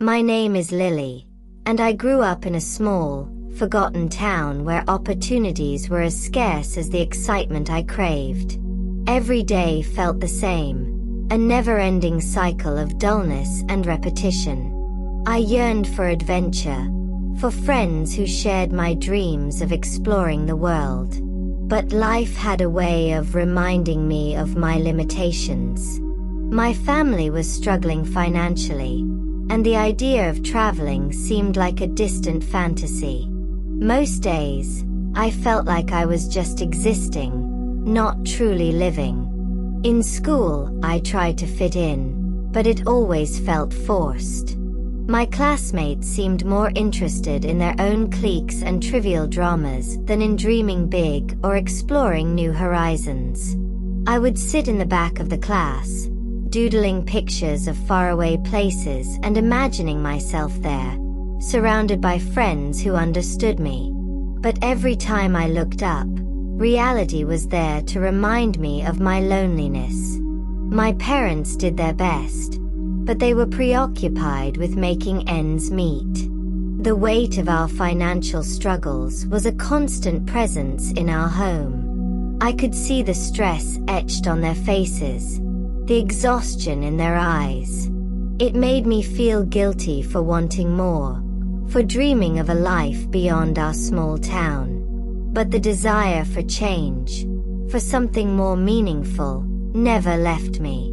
My name is Lilly, and I grew up in a small, forgotten town where opportunities were as scarce as the excitement I craved. Every day felt the same, a never-ending cycle of dullness and repetition. I yearned for adventure, for friends who shared my dreams of exploring the world. But life had a way of reminding me of my limitations. My family was struggling financially, and the idea of traveling seemed like a distant fantasy. Most days, I felt like I was just existing, not truly living. In school, I tried to fit in, but it always felt forced. My classmates seemed more interested in their own cliques and trivial dramas than in dreaming big or exploring new horizons. I would sit in the back of the class, doodling pictures of faraway places and imagining myself there, surrounded by friends who understood me. But every time I looked up, reality was there to remind me of my loneliness. My parents did their best, but they were preoccupied with making ends meet. The weight of our financial struggles was a constant presence in our home. I could see the stress etched on their faces, the exhaustion in their eyes. It made me feel guilty for wanting more, for dreaming of a life beyond our small town. But the desire for change, for something more meaningful, never left me.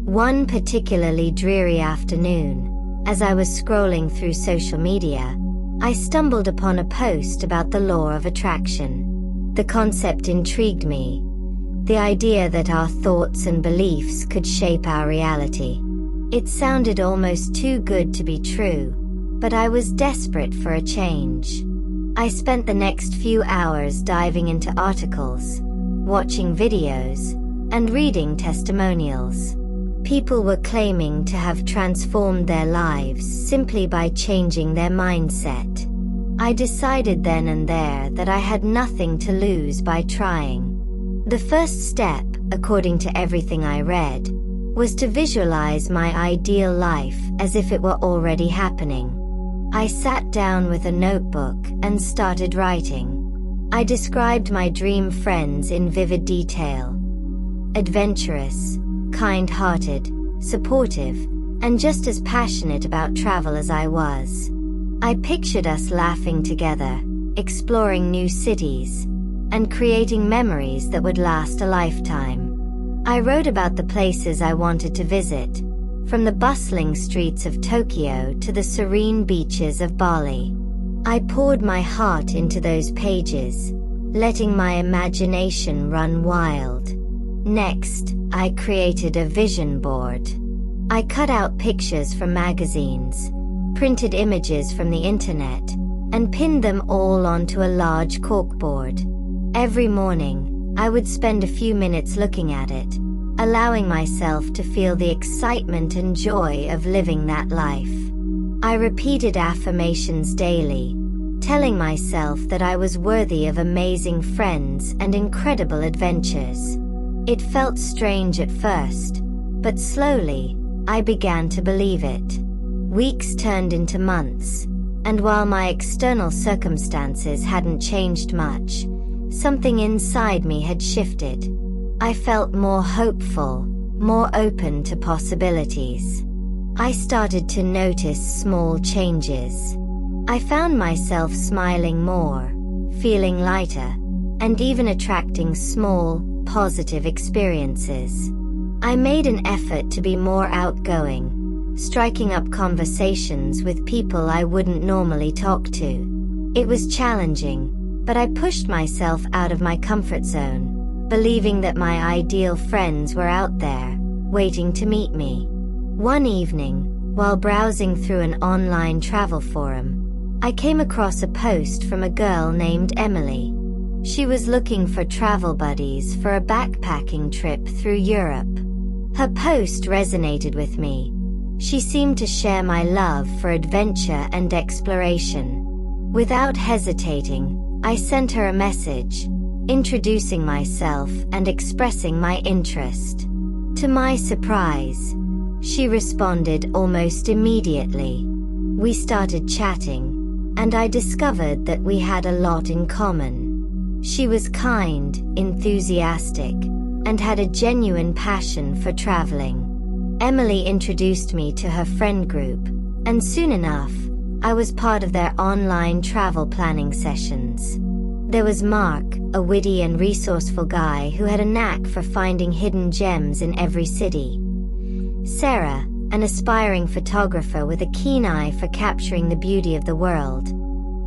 One particularly dreary afternoon, as I was scrolling through social media, I stumbled upon a post about the law of attraction. The concept intrigued me. The idea that our thoughts and beliefs could shape our reality. It sounded almost too good to be true, but I was desperate for a change. I spent the next few hours diving into articles, watching videos, and reading testimonials. People were claiming to have transformed their lives simply by changing their mindset. I decided then and there that I had nothing to lose by trying. The first step, according to everything I read, was to visualize my ideal life as if it were already happening. I sat down with a notebook and started writing. I described my dream friends in vivid detail. Adventurous, kind-hearted, supportive, and just as passionate about travel as I was. I pictured us laughing together, exploring new cities, and creating memories that would last a lifetime. I wrote about the places I wanted to visit, from the bustling streets of Tokyo to the serene beaches of Bali. I poured my heart into those pages, letting my imagination run wild. Next, I created a vision board. I cut out pictures from magazines, printed images from the internet, and pinned them all onto a large corkboard. Every morning, I would spend a few minutes looking at it, allowing myself to feel the excitement and joy of living that life. I repeated affirmations daily, telling myself that I was worthy of amazing friends and incredible adventures. It felt strange at first, but slowly, I began to believe it. Weeks turned into months, and while my external circumstances hadn't changed much, something inside me had shifted. I felt more hopeful, more open to possibilities. I started to notice small changes. I found myself smiling more, feeling lighter, and even attracting small, positive experiences. I made an effort to be more outgoing, striking up conversations with people I wouldn't normally talk to. It was challenging, but I pushed myself out of my comfort zone, believing that my ideal friends were out there, waiting to meet me. One evening, while browsing through an online travel forum, I came across a post from a girl named Emily. She was looking for travel buddies for a backpacking trip through Europe. Her post resonated with me. She seemed to share my love for adventure and exploration. Without hesitating, I sent her a message, introducing myself and expressing my interest. To my surprise, she responded almost immediately. We started chatting, and I discovered that we had a lot in common. She was kind, enthusiastic, and had a genuine passion for traveling. Emily introduced me to her friend group, and soon enough, I was part of their online travel planning sessions. There was Mark, a witty and resourceful guy who had a knack for finding hidden gems in every city. Sarah, an aspiring photographer with a keen eye for capturing the beauty of the world.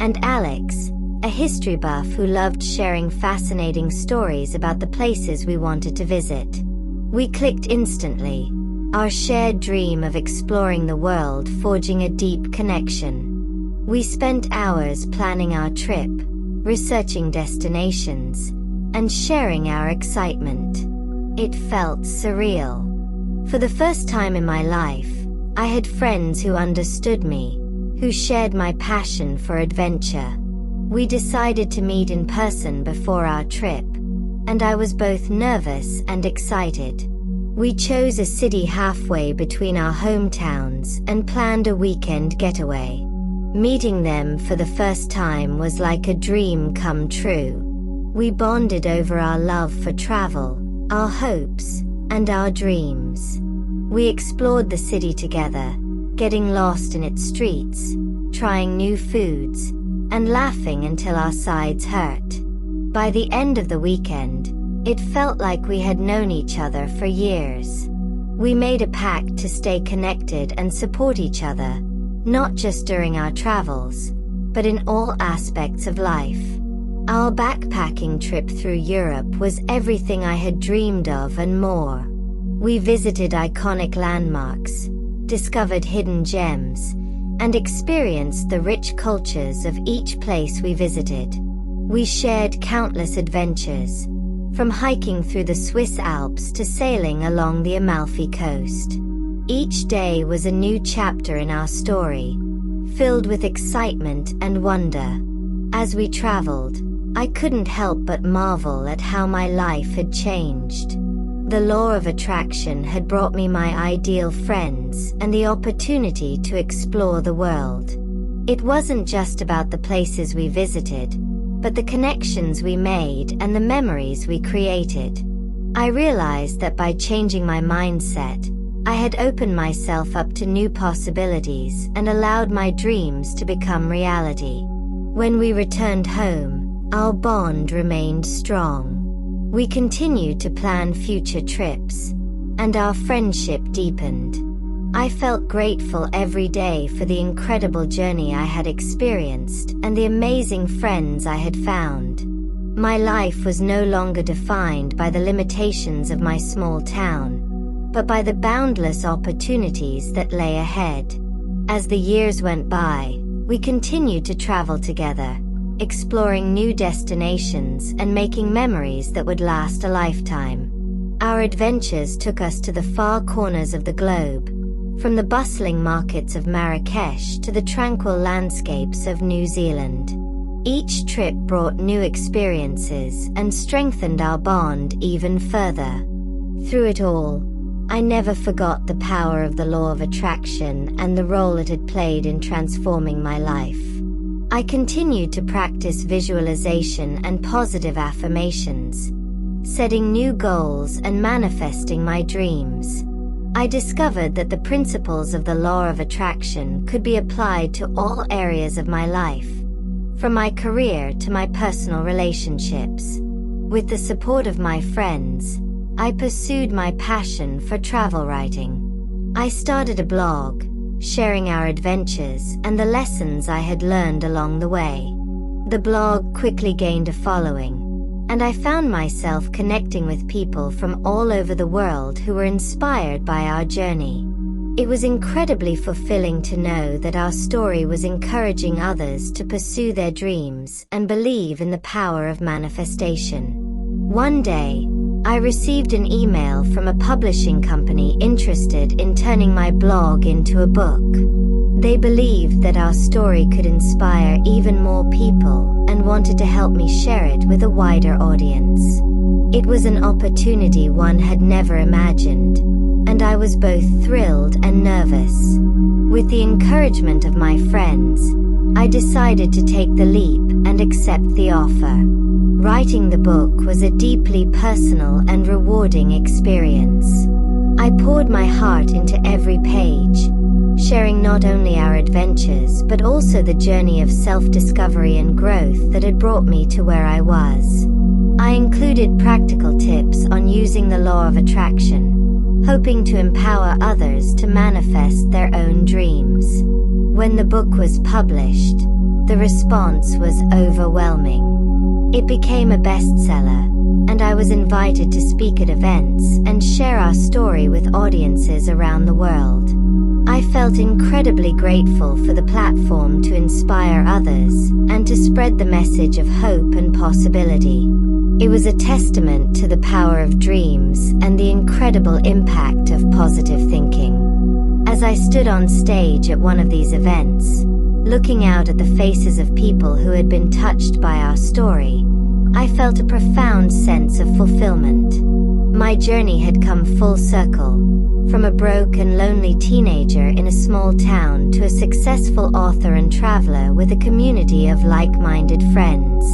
And Alex, a history buff who loved sharing fascinating stories about the places we wanted to visit. We clicked instantly, our shared dream of exploring the world forging a deep connection. We spent hours planning our trip, researching destinations, and sharing our excitement. It felt surreal. For the first time in my life, I had friends who understood me, who shared my passion for adventure. We decided to meet in person before our trip, and I was both nervous and excited. We chose a city halfway between our hometowns and planned a weekend getaway. Meeting them for the first time was like a dream come true. We bonded over our love for travel, our hopes, and our dreams. We explored the city together, getting lost in its streets, trying new foods, and laughing until our sides hurt. By the end of the weekend, it felt like we had known each other for years. We made a pact to stay connected and support each other, not just during our travels, but in all aspects of life. Our backpacking trip through Europe was everything I had dreamed of and more. We visited iconic landmarks, discovered hidden gems, and experienced the rich cultures of each place we visited. We shared countless adventures, from hiking through the Swiss Alps to sailing along the Amalfi Coast. Each day was a new chapter in our story, filled with excitement and wonder. As we traveled, I couldn't help but marvel at how my life had changed. The law of attraction had brought me my ideal friends and the opportunity to explore the world. It wasn't just about the places we visited, but the connections we made and the memories we created. I realized that by changing my mindset, I had opened myself up to new possibilities and allowed my dreams to become reality. When we returned home, our bond remained strong. We continued to plan future trips, and our friendship deepened. I felt grateful every day for the incredible journey I had experienced and the amazing friends I had found. My life was no longer defined by the limitations of my small town, but by the boundless opportunities that lay ahead. As the years went by, we continued to travel together, exploring new destinations and making memories that would last a lifetime. Our adventures took us to the far corners of the globe, from the bustling markets of Marrakesh to the tranquil landscapes of New Zealand. Each trip brought new experiences and strengthened our bond even further. Through it all, I never forgot the power of the law of attraction and the role it had played in transforming my life. I continued to practice visualization and positive affirmations, setting new goals and manifesting my dreams. I discovered that the principles of the law of attraction could be applied to all areas of my life, from my career to my personal relationships. With the support of my friends, I pursued my passion for travel writing. I started a blog, sharing our adventures and the lessons I had learned along the way. The blog quickly gained a following, and I found myself connecting with people from all over the world who were inspired by our journey. It was incredibly fulfilling to know that our story was encouraging others to pursue their dreams and believe in the power of manifestation. One day, I received an email from a publishing company interested in turning my blog into a book. They believed that our story could inspire even more people and wanted to help me share it with a wider audience. It was an opportunity one had never imagined, and I was both thrilled and nervous. With the encouragement of my friends, I decided to take the leap and accept the offer. Writing the book was a deeply personal and rewarding experience. I poured my heart into every page, sharing not only our adventures but also the journey of self-discovery and growth that had brought me to where I was. I included practical tips on using the law of attraction, hoping to empower others to manifest their own dreams. When the book was published, the response was overwhelming. It became a bestseller, and I was invited to speak at events and share our story with audiences around the world. I felt incredibly grateful for the platform to inspire others and to spread the message of hope and possibility. It was a testament to the power of dreams and the incredible impact of positive thinking. As I stood on stage at one of these events, looking out at the faces of people who had been touched by our story, I felt a profound sense of fulfillment. My journey had come full circle, from a broke and lonely teenager in a small town to a successful author and traveler with a community of like-minded friends.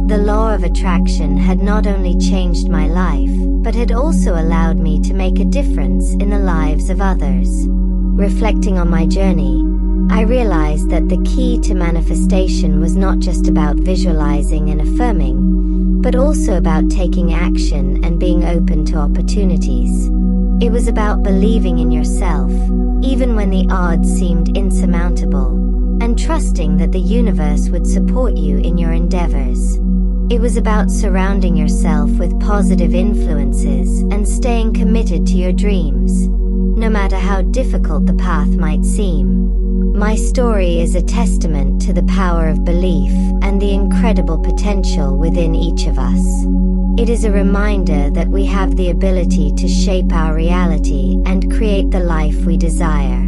The law of attraction had not only changed my life, but had also allowed me to make a difference in the lives of others. Reflecting on my journey, I realized that the key to manifestation was not just about visualizing and affirming, but also about taking action and being open to opportunities. It was about believing in yourself, even when the odds seemed insurmountable, and trusting that the universe would support you in your endeavors. It was about surrounding yourself with positive influences and staying committed to your dreams, no matter how difficult the path might seem. My story is a testament to the power of belief and the incredible potential within each of us. It is a reminder that we have the ability to shape our reality and create the life we desire.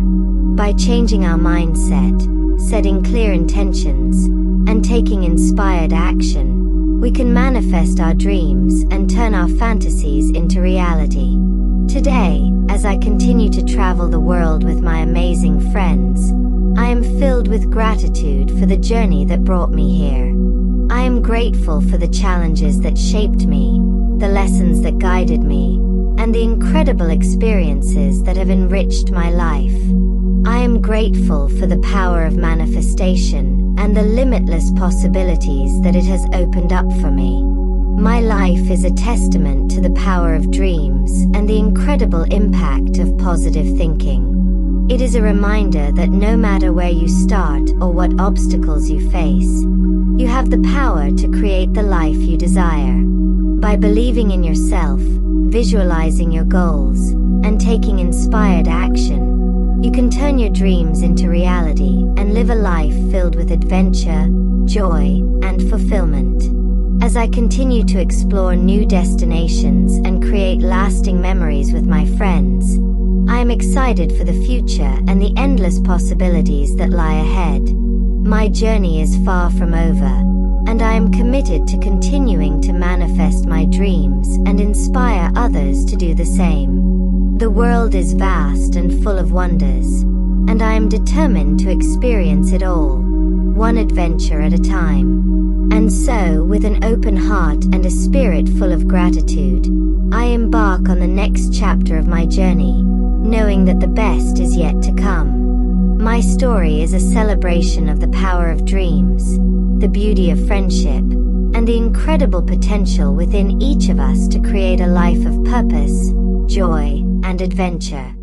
By changing our mindset, setting clear intentions, and taking inspired action, we can manifest our dreams and turn our fantasies into reality. Today, as I continue to travel the world with my amazing friends, I am filled with gratitude for the journey that brought me here. I am grateful for the challenges that shaped me, the lessons that guided me, and the incredible experiences that have enriched my life. I am grateful for the power of manifestation and the limitless possibilities that it has opened up for me. My life is a testament to the power of dreams and the incredible impact of positive thinking. It is a reminder that no matter where you start or what obstacles you face, you have the power to create the life you desire. By believing in yourself, visualizing your goals, and taking inspired action, you can turn your dreams into reality and live a life filled with adventure, joy, and fulfillment. As I continue to explore new destinations and create lasting memories with my friends, I am excited for the future and the endless possibilities that lie ahead. My journey is far from over, and I am committed to continuing to manifest my dreams and inspire others to do the same. The world is vast and full of wonders, and I am determined to experience it all, one adventure at a time. And so, with an open heart and a spirit full of gratitude, I embark on the next chapter of my journey, knowing that the best is yet to come. My story is a celebration of the power of dreams, the beauty of friendship, and the incredible potential within each of us to create a life of purpose, joy, and adventure.